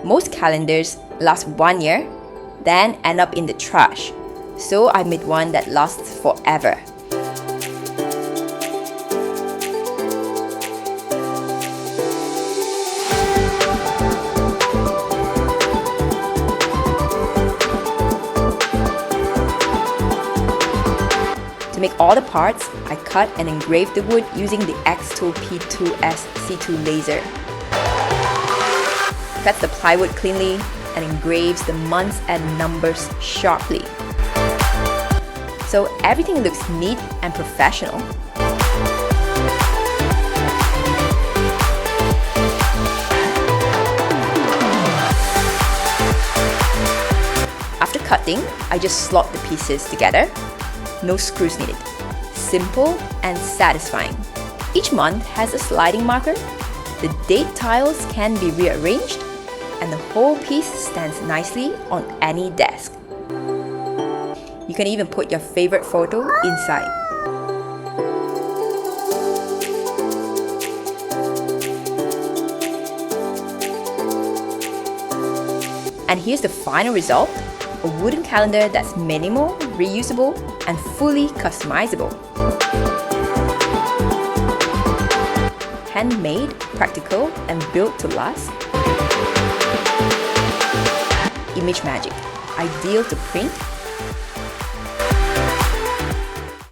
Most calendars last 1 year, then end up in the trash. So I made one that lasts forever. To make all the parts, I cut and engraved the wood using the xTool P2S CO₂ Laser. Cuts the plywood cleanly and engraves the months and numbers sharply. So everything looks neat and professional. After cutting, I just slot the pieces together. No screws needed. Simple and satisfying. Each month has a sliding marker. The date tiles can be rearranged, and the whole piece stands nicely on any desk. You can even put your favorite photo inside. And here's the final result. A wooden calendar that's minimal, reusable, and fully customizable. Handmade, practical, and built to last. Image magic, ideal to print